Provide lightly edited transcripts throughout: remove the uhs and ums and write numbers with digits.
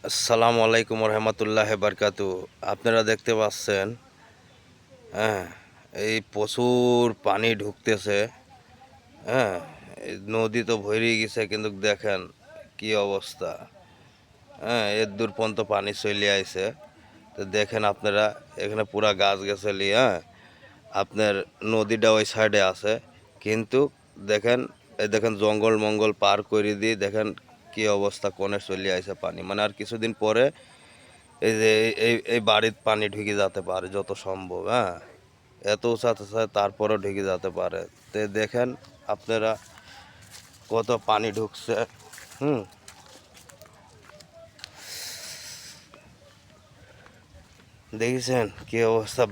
আসসালামু আলাইকুম রহমতুল্লাহ বারকাতু। আপনারা দেখতে পাচ্ছেন, হ্যাঁ, এই প্রচুর পানি ঢুকতেছে। হ্যাঁ, এই নদী তো ভরে গেছে, কিন্তু দেখেন কি অবস্থা। হ্যাঁ, এর দূর পর্যন্ত পানি চলে আইছে। তো দেখেন আপনারা, এখানে পুরা গাছ গাছালি, হ্যাঁ, আপনার নদীটা ওই সাইডে আছে, কিন্তু দেখেন, এই দেখেন জঙ্গল মঙ্গল পার করে দিয়ে দেখেন কি অবস্থা, কোণে চলে আইছে পানি। মানে আর কিছুদিন পরে এই যে এই বাড়ির পানি ঢুকে যেতে পারে যত সম্ভব। হ্যাঁ, এত উঁচাতে তারপরেও ঢুকে যেতে পারে। তো দেখেন আপনারা কত পানি ঢুকছে। হুম, দেখেছেন কি অবস্থা,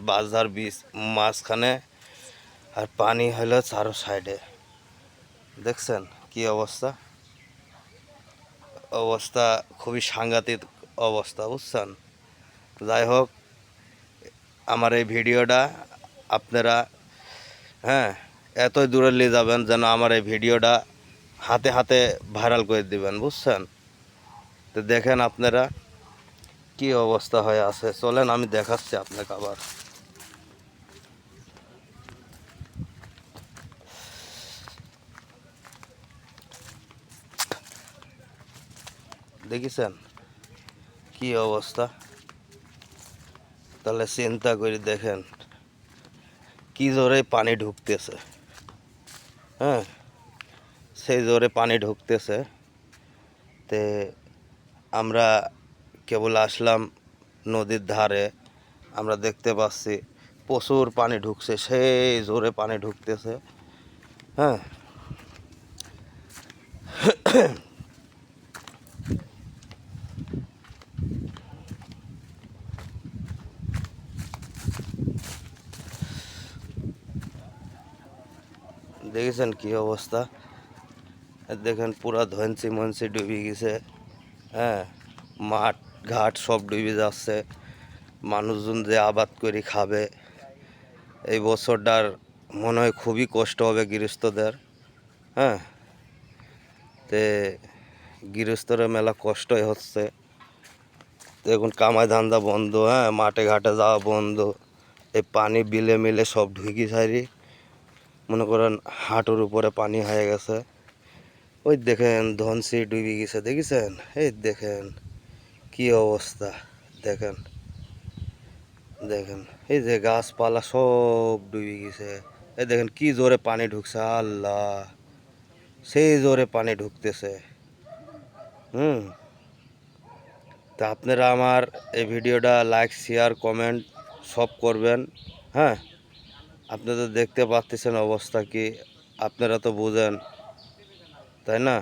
বাঁশধার বীজ মাঝখানে, আর পানি হলো চারো সাইডে। দেখছেন কি অবস্থা, অবস্থা খুবই সাংঘাতিক অবস্থা, বুঝছেন। যাই হোক, আমার এই ভিডিওটা আপনারা, হ্যাঁ, এতই দূরে নিয়ে যাবেন যেন আমার এই ভিডিওটা হাতে হাতে ভাইরাল করে দিবেন, বুঝছেন। তো দেখেন আপনারা কি অবস্থা হয়ে আছে। চলেন আমি দেখাচ্ছি আপনাকে আবার। দেখেছেন কি অবস্থা, তাহলে চিন্তা করে দেখেন কি জোরে পানি ঢুকতেছে। হ্যাঁ, সেই জোরে পানি ঢুকতেছে। তে আমরা কেবল আসলাম নদীর ধারে, আমরা দেখতে পাচ্ছি প্রচুর পানি ঢুকছে, সেই জোরে পানি ঢুকতেছে। হ্যাঁ, দেখেছেন কি অবস্থা। দেখেন পুরা ধনসি মনসি ডুবে গেছে। হ্যাঁ, মাঠ ঘাট সব ডুবে যাচ্ছে। মানুষজন যে আবাদ করে খাবে, এই বছরটার মনে হয় খুবই কষ্ট হবে গৃহস্থদের। হ্যাঁ, তে গৃহস্থরা মেলা কষ্টই হচ্ছে। এখন কামাই ধান্দা বন্ধ, হ্যাঁ, মাঠে ঘাটে যাওয়া বন্ধ। এই পানি বিলে মিলে সব ঢুকি সারি, মনে করেন হাঁটুর উপরে পানি হয়ে গেছে। ওই দেখেন ধনসি ডুবে গেছে, দেখেছেন। এই দেখেন কি অবস্থা, দেখেন দেখেন এই যে গাছপালা সব ডুবে গেছে। এই দেখেন কি জোরে পানি ঢুকছে, আল্লাহ, সেই জোরে পানি ঢুকতেছে। হুম, তা আপনারা আমার এই ভিডিওটা লাইক শেয়ার কমেন্ট সব করবেন। হ্যাঁ, আপনারা দেখতে পাচ্ছেন অবস্থা কি, আপনারা তো বুঝেন, তাই না।